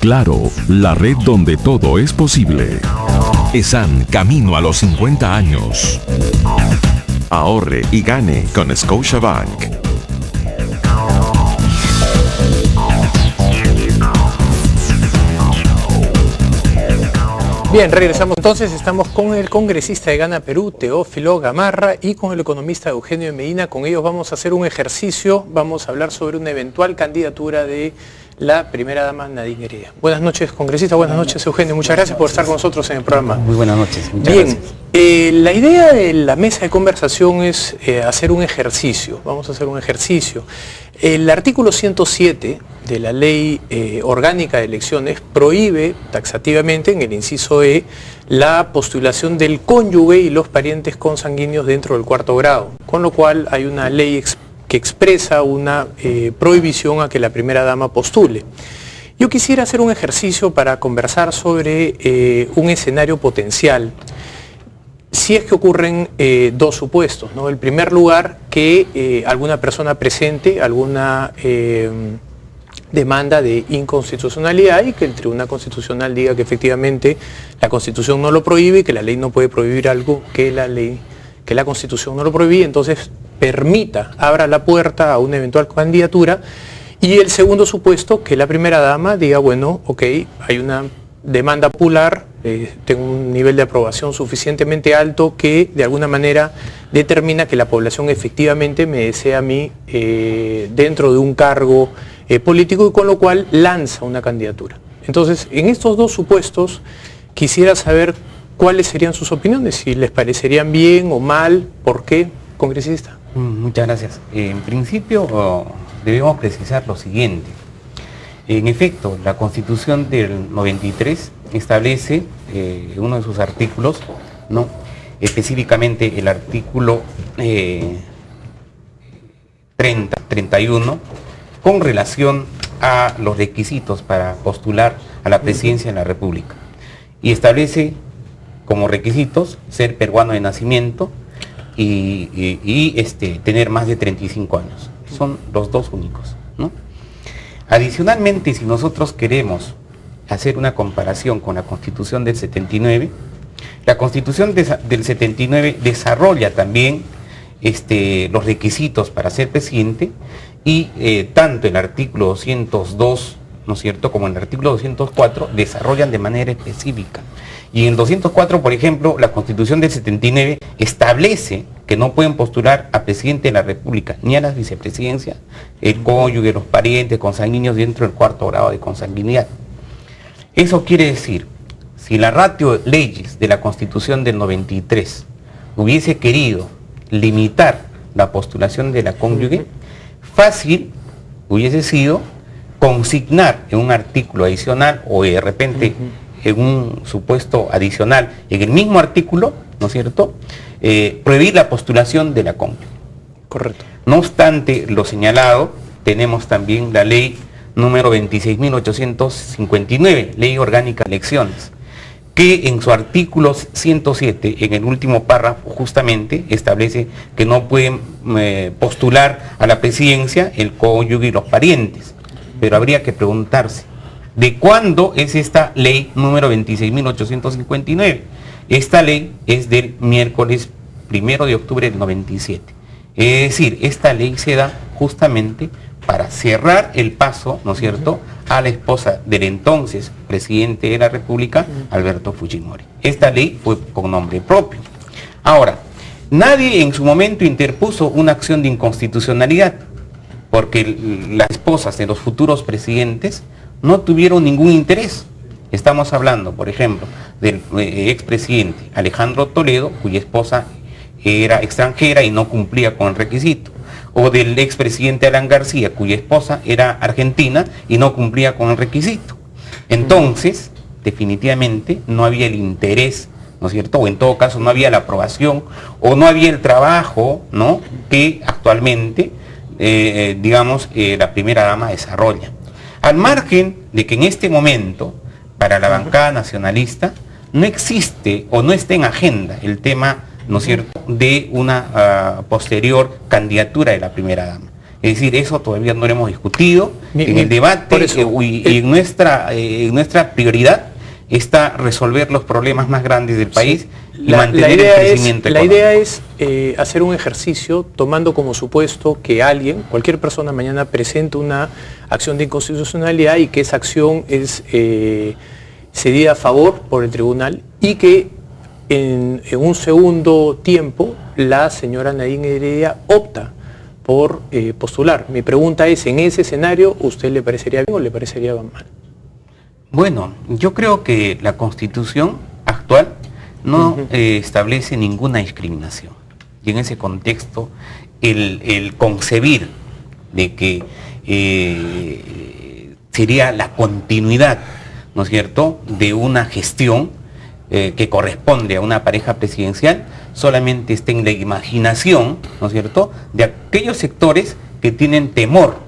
Claro, la red donde todo es posible. ESAN, camino a los 50 años. Ahorre y gane con Scotiabank. Bien, regresamos entonces, estamos con el congresista de Gana Perú, Teófilo Gamarra, y con el economista Eugenio Medina. Con ellos vamos a hacer un ejercicio, vamos a hablar sobre una eventual candidatura de la primera dama Nadine Heredia. Buenas noches, congresista, buenas noches, Eugenio, muchas gracias por estar con nosotros en el programa. Muy buenas noches, muchas gracias. Bien, la idea de la mesa de conversación es hacer un ejercicio, vamos a hacer un ejercicio. El artículo 107 de la Ley Orgánica de Elecciones prohíbe taxativamente, en el inciso E, la postulación del cónyuge y los parientes consanguíneos dentro del cuarto grado, con lo cual hay una ley que expresa una prohibición a que la primera dama postule. Yo quisiera hacer un ejercicio para conversar sobre un escenario potencial, si es que ocurren dos supuestos, ¿no? En primer lugar, que alguna persona presente alguna demanda de inconstitucionalidad y que el Tribunal Constitucional diga que efectivamente la Constitución no lo prohíbe y que la ley no puede prohibir algo que la Constitución no lo prohíbe, entonces abra la puerta a una eventual candidatura. Y el segundo supuesto, que la primera dama diga, bueno, ok, hay una demanda popular, tengo un nivel de aprobación suficientemente alto que de alguna manera determina que la población efectivamente me desea a mí dentro de un cargo político, y con lo cual lanza una candidatura. Entonces, en estos dos supuestos quisiera saber cuáles serían sus opiniones, si les parecerían bien o mal, ¿por qué, congresista? Muchas gracias. En principio debemos precisar lo siguiente. En efecto, la Constitución del 93 establece uno de sus artículos, ¿no? Específicamente el artículo 31, con relación a los requisitos para postular a la presidencia de la República. Y establece como requisitos ser peruano de nacimiento y tener más de 35 años. Son los dos únicos, ¿no? Adicionalmente, si nosotros queremos hacer una comparación con la Constitución del 79, la Constitución del 79 desarrolla también los requisitos para ser presidente, y tanto el artículo 202, ¿no es cierto?, como el artículo 204 desarrollan de manera específica. Y en el 204, por ejemplo, la Constitución del 79 establece que no pueden postular a presidente de la República ni a la vicepresidencia el cónyuge, los parientes consanguíneos dentro del cuarto grado de consanguinidad. Eso quiere decir, si la ratio leyes de la Constitución del 93 hubiese querido limitar la postulación de la cónyuge, fácil hubiese sido consignar en un artículo adicional o de repente en un supuesto adicional en el mismo artículo, ¿no es cierto?, prohibir la postulación de la cónyuge. Correcto. No obstante lo señalado, tenemos también la ley número 26.859, Ley Orgánica de Elecciones, que en su artículo 107, en el último párrafo, justamente establece que no pueden postular a la presidencia el cónyuge y los parientes. Pero habría que preguntarse, ¿de cuándo es esta ley número 26.859? Esta ley es del miércoles 1 de octubre del 97. Es decir, esta ley se da justamente para cerrar el paso, ¿no es cierto?, a la esposa del entonces presidente de la República, Alberto Fujimori. Esta ley fue con nombre propio. Ahora, nadie en su momento interpuso una acción de inconstitucionalidad, porque las esposas de los futuros presidentes no tuvieron ningún interés. Estamos hablando, por ejemplo, del expresidente Alejandro Toledo, cuya esposa era extranjera y no cumplía con el requisito, o del expresidente Alan García, cuya esposa era argentina y no cumplía con el requisito. Entonces, definitivamente no había el interés, ¿no es cierto?, o en todo caso no había la aprobación, o no había el trabajo, ¿no?, que actualmente, la primera dama desarrolla. Al margen de que en este momento, para la bancada nacionalista, no existe o no está en agenda el tema, ¿no es cierto?, de una posterior candidatura de la primera dama. Es decir, eso todavía no lo hemos discutido. En el debate y en nuestra prioridad está resolver los problemas más grandes del país y mantener el crecimiento económico. La idea es hacer un ejercicio tomando como supuesto que cualquier persona mañana presente una acción de inconstitucionalidad y que esa acción es cedida a favor por el tribunal y que en un segundo tiempo la señora Nadine Heredia opta por postular. Mi pregunta es, en ese escenario, ¿usted le parecería bien o le parecería mal? Bueno, yo creo que la Constitución actual no establece ninguna discriminación. Y en ese contexto, el concebir de que sería la continuidad, ¿no es cierto?, de una gestión que corresponde a una pareja presidencial, solamente está en la imaginación, ¿no es cierto?, de aquellos sectores que tienen temor,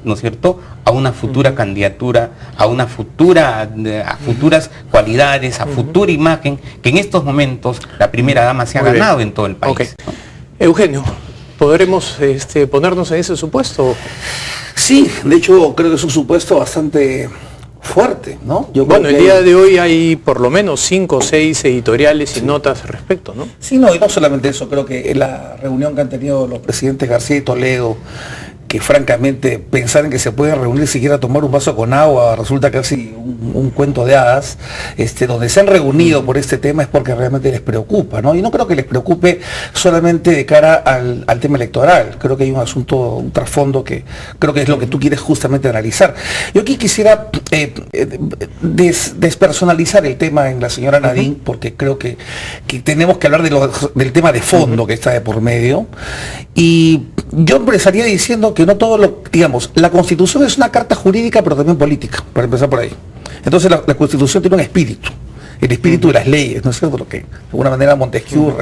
¿no es cierto?, a una futura candidatura, a futuras cualidades, a futura imagen, que en estos momentos la primera dama se ha ganado en todo el país. Okay. ¿No? Eugenio, ¿podremos ponernos en ese supuesto? Sí, de hecho creo que es un supuesto bastante fuerte, ¿no? Bueno, el día de hoy hay por lo menos 5 o 6 editoriales y notas al respecto, ¿no? Sí, no, y no solamente eso, creo que en la reunión que han tenido los presidentes García y Toledo, que francamente pensar en que se pueden reunir siquiera tomar un vaso con agua resulta casi un cuento de hadas, donde se han reunido por este tema es porque realmente les preocupa, ¿no? Y no creo que les preocupe solamente de cara al tema electoral, creo que hay un asunto, un trasfondo que creo que es lo que tú quieres justamente analizar. Yo aquí quisiera despersonalizar el tema en la señora Nadine, porque creo que tenemos que hablar del tema de fondo que está de por medio, y yo empezaría diciendo que no todo digamos, la Constitución es una carta jurídica pero también política, para empezar por ahí. Entonces la Constitución tiene un espíritu, el espíritu de las leyes, ¿no es cierto? Lo que de alguna manera Montesquieu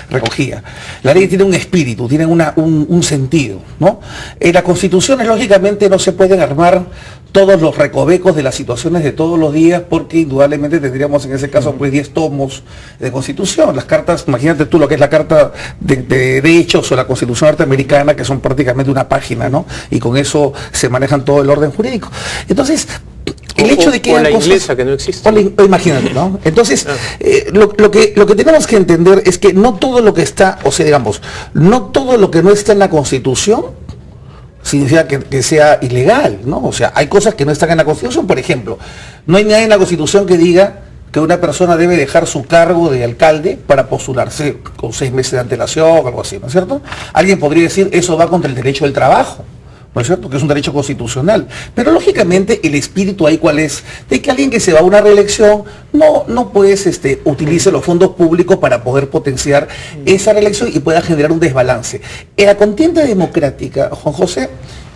recogía. La ley tiene un espíritu, tiene un sentido, ¿no? En las constituciones lógicamente no se pueden armar todos los recovecos de las situaciones de todos los días, porque indudablemente tendríamos en ese caso pues 10 tomos de constitución. Las cartas, imagínate tú lo que es la carta de hechos o la Constitución norteamericana, que son prácticamente una página, ¿no? Y con eso se manejan todo el orden jurídico. Entonces, el hecho de que la inglesa que no existe. Imagínate, ¿no? Entonces, lo que tenemos que entender es que no todo lo que está, o sea, digamos, no todo lo que no está en la Constitución significa que sea ilegal, ¿no? O sea, hay cosas que no están en la Constitución. Por ejemplo, no hay nada en la Constitución que diga que una persona debe dejar su cargo de alcalde para postularse con 6 meses de antelación o algo así, ¿no es cierto? Alguien podría decir, eso va contra el derecho del trabajo, ¿no es cierto?, que es un derecho constitucional. Pero lógicamente el espíritu ahí cuál es, de que alguien que se va a una reelección no pues utilice los fondos públicos para poder potenciar esa reelección y pueda generar un desbalance. En la contienda democrática, Juan José,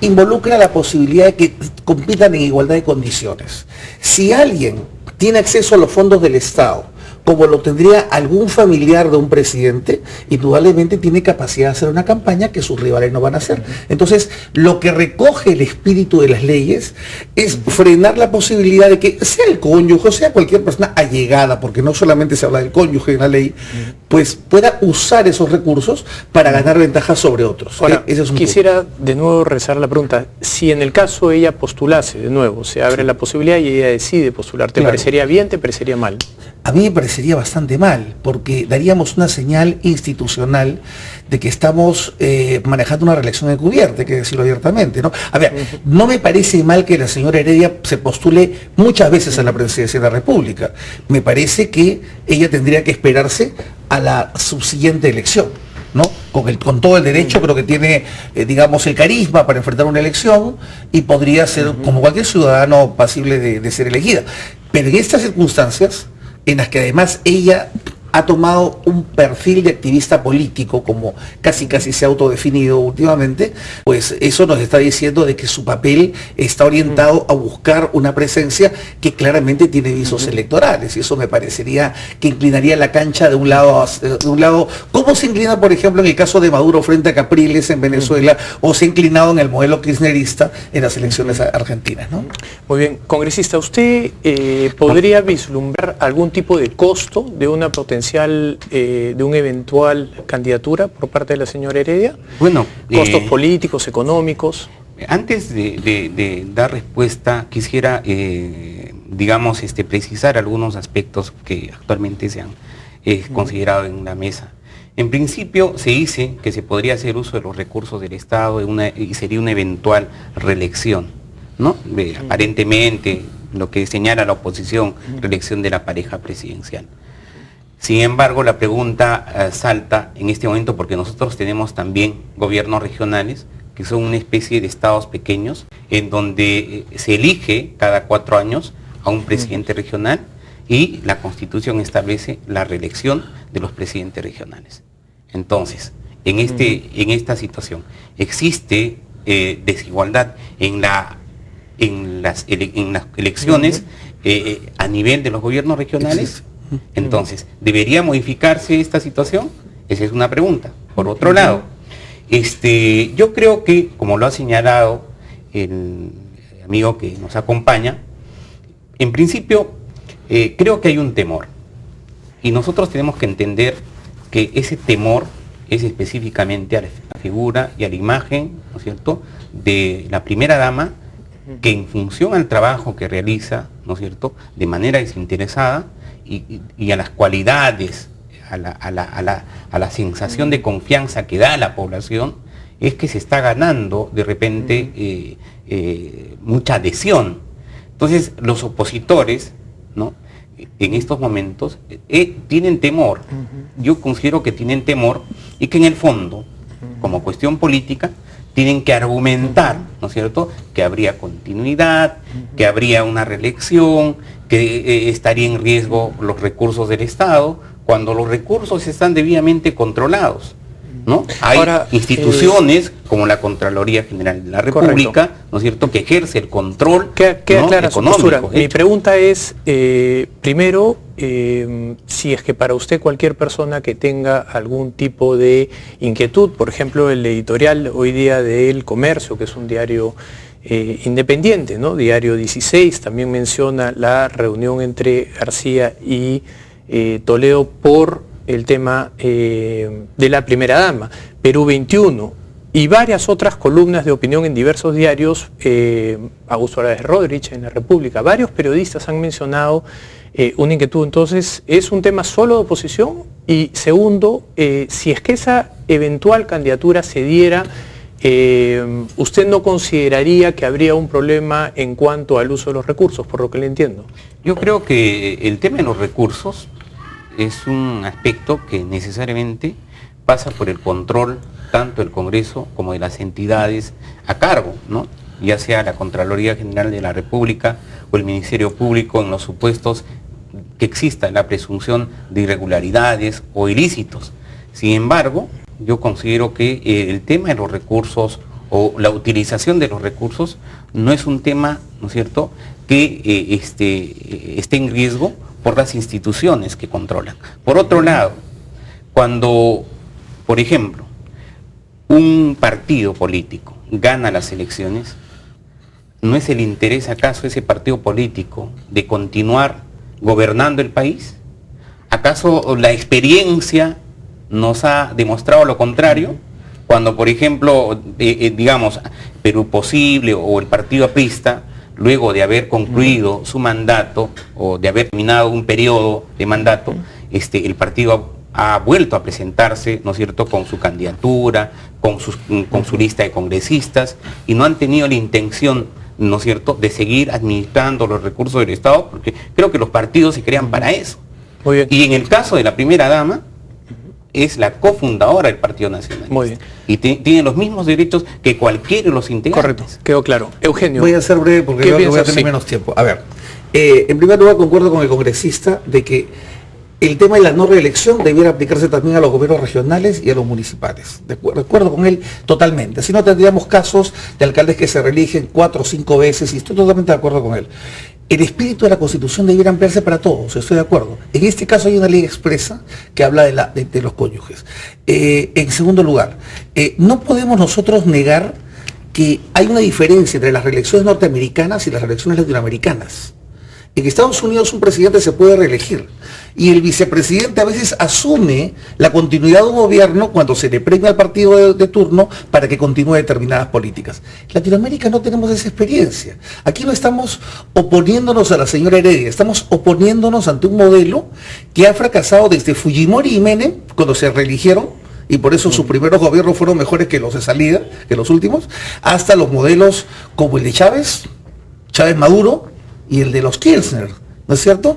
involucra la posibilidad de que compitan en igualdad de condiciones. Si alguien tiene acceso a los fondos del Estado, como lo tendría algún familiar de un presidente, indudablemente tiene capacidad de hacer una campaña que sus rivales no van a hacer. Entonces, lo que recoge el espíritu de las leyes es frenar la posibilidad de que sea el cónyuge, o sea cualquier persona allegada, porque no solamente se habla del cónyuge en la ley, pues pueda usar esos recursos para ganar ventajas sobre otros. Ahora, ese es quisiera de nuevo rezar la pregunta. Si en el caso ella postulase de nuevo, se abre la posibilidad y ella decide postular, ¿te parecería bien, te parecería mal? A mí me parecería bastante mal, porque daríamos una señal institucional de que estamos manejando una reelección encubierta, hay que decirlo abiertamente, ¿no? A ver, no me parece mal que la señora Heredia se postule muchas veces a la presidencia de la República. Me parece que ella tendría que esperarse a la subsiguiente elección, ¿no? Con todo el derecho, creo que tiene, digamos, el carisma para enfrentar una elección y podría ser, como cualquier ciudadano, pasible de ser elegida. Pero en estas circunstancias, en las que además ella ha tomado un perfil de activista político, como casi se ha autodefinido últimamente, pues eso nos está diciendo de que su papel está orientado a buscar una presencia que claramente tiene visos electorales, y eso me parecería que inclinaría la cancha de un lado, como se inclina, por ejemplo, en el caso de Maduro frente a Capriles en Venezuela, o se ha inclinado en el modelo kirchnerista en las elecciones argentinas, ¿no? Muy bien, congresista, ¿usted podría vislumbrar algún tipo de costo de una potencial potencial de una eventual candidatura por parte de la señora Heredia? Bueno, costos políticos, económicos. Antes de dar respuesta, quisiera, digamos, precisar algunos aspectos que actualmente se han considerado en la mesa. En principio se dice que se podría hacer uso de los recursos del Estado y sería una eventual reelección, ¿no? Aparentemente, lo que señala la oposición, reelección de la pareja presidencial. Sin embargo, la pregunta salta en este momento porque nosotros tenemos también gobiernos regionales que son una especie de estados pequeños en donde se elige cada 4 años a un presidente regional y la Constitución establece la reelección de los presidentes regionales. Entonces, en esta situación existe desigualdad en las elecciones a nivel de los gobiernos regionales. Entonces, ¿debería modificarse esta situación? Esa es una pregunta. Por otro lado, yo creo que, como lo ha señalado el amigo que nos acompaña, en principio creo que hay un temor. Y nosotros tenemos que entender que ese temor es específicamente a la figura y a la imagen, ¿no es cierto?, de la primera dama, que en función al trabajo que realiza, ¿no es cierto?, de manera desinteresada y a las cualidades, a la sensación de confianza que da a la población, es que se está ganando de repente mucha adhesión. Entonces los opositores, ¿no?, en estos momentos tienen temor. Yo considero que tienen temor y que en el fondo, como cuestión política, tienen que argumentar, ¿no es cierto?, que habría continuidad, que habría una reelección, que estaría en riesgo los recursos del Estado, cuando los recursos están debidamente controlados, ¿no? Hay instituciones como la Contraloría General de la República, correcto, ¿no es cierto?, que ejerce el control, queda clara su postura. Mi pregunta es, primero, si es que para usted cualquier persona que tenga algún tipo de inquietud, por ejemplo el editorial hoy día de El Comercio, que es un diario independiente, ¿no?, Diario 16, también menciona la reunión entre García y Toledo por el tema de la primera dama, Perú 21 y varias otras columnas de opinión en diversos diarios, Augusto Álvarez Rodríguez en La República, varios periodistas han mencionado una inquietud. Entonces, ¿es un tema solo de oposición? Y segundo, si es que esa eventual candidatura se diera, ¿usted no consideraría que habría un problema en cuanto al uso de los recursos, por lo que le entiendo? Yo creo que el tema de los recursos es un aspecto que necesariamente pasa por el control tanto del Congreso como de las entidades a cargo, ¿no?, ya sea la Contraloría General de la República o el Ministerio Público, en los supuestos que exista la presunción de irregularidades o ilícitos. Sin embargo, yo considero que el tema de los recursos o la utilización de los recursos no es un tema, ¿no es cierto?, que esté en riesgo por las instituciones que controlan. Por otro lado, cuando, por ejemplo, un partido político gana las elecciones, ¿no es el interés acaso de ese partido político de continuar gobernando el país? ¿Acaso la experiencia nos ha demostrado lo contrario? Cuando, por ejemplo, digamos, Perú Posible o el partido aprista, luego de haber concluido su mandato o de haber terminado un periodo de mandato, el partido ha vuelto a presentarse, ¿no es cierto?, con su candidatura, con su lista de congresistas, y no han tenido la intención, ¿no es cierto?, de seguir administrando los recursos del Estado, porque creo que los partidos se crean para eso. Muy bien. Y en el caso de la primera dama, es la cofundadora del Partido Nacional. Muy bien. Y tiene los mismos derechos que cualquiera de los integrantes. Correcto, quedó claro. Eugenio. Voy a ser breve porque yo voy a tener menos tiempo. A ver, en primer lugar concuerdo con el congresista de que el tema de la no reelección debiera aplicarse también a los gobiernos regionales y a los municipales. De acuerdo con él totalmente. Si no, tendríamos casos de alcaldes que se reeligen 4 o 5 veces, y estoy totalmente de acuerdo con él. El espíritu de la Constitución debiera ampliarse para todos, estoy de acuerdo. En este caso hay una ley expresa que habla de los cónyuges. En segundo lugar, no podemos nosotros negar que hay una diferencia entre las reelecciones norteamericanas y las reelecciones latinoamericanas. En Estados Unidos un presidente se puede reelegir y el vicepresidente a veces asume la continuidad de un gobierno cuando se le premia al partido de turno para que continúe determinadas políticas. En Latinoamérica no tenemos esa experiencia. Aquí no estamos oponiéndonos a la señora Heredia, estamos oponiéndonos ante un modelo que ha fracasado desde Fujimori y Menem cuando se reeligieron, y por eso sus primeros gobiernos fueron mejores que los de salida, que los últimos, hasta los modelos como el de Chávez Maduro y el de los Kirchner, ¿no es cierto?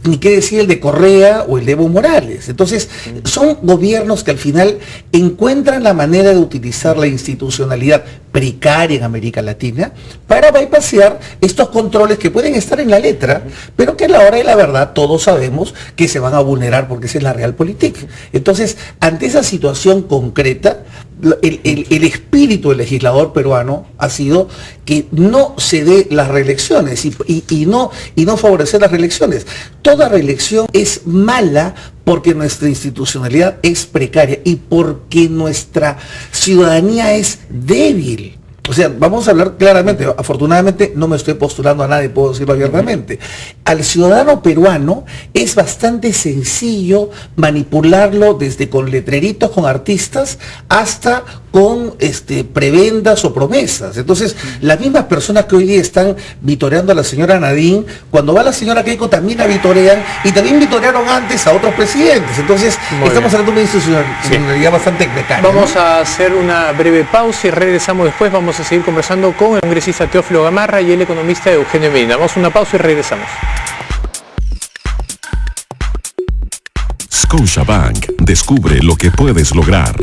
Ni qué decir el de Correa o el de Evo Morales. Entonces, son gobiernos que al final encuentran la manera de utilizar la institucionalidad precaria en América Latina para bypassear estos controles que pueden estar en la letra, pero que a la hora de la verdad todos sabemos que se van a vulnerar porque esa es la realpolitik. Entonces, ante esa situación concreta, el espíritu del legislador peruano ha sido que no se dé las reelecciones y no favorecer las reelecciones. Toda reelección es mala porque nuestra institucionalidad es precaria y porque nuestra ciudadanía es débil. O sea, vamos a hablar claramente, afortunadamente no me estoy postulando a nadie, puedo decirlo abiertamente. Al ciudadano peruano es bastante sencillo manipularlo desde con letreritos, con artistas, hasta con prebendas o promesas. Entonces, las mismas personas que hoy día están vitoreando a la señora Nadine, cuando va la señora Keiko también la vitorean y también vitorearon antes a otros presidentes. Entonces, estamos hablando de una institucionalidad bastante precaria. Vamos a hacer una breve pausa y regresamos después. Vamos a seguir conversando con el congresista Teófilo Gamarra y el economista Eugenio Medina. Vamos a una pausa y regresamos. Scotiabank, descubre lo que puedes lograr.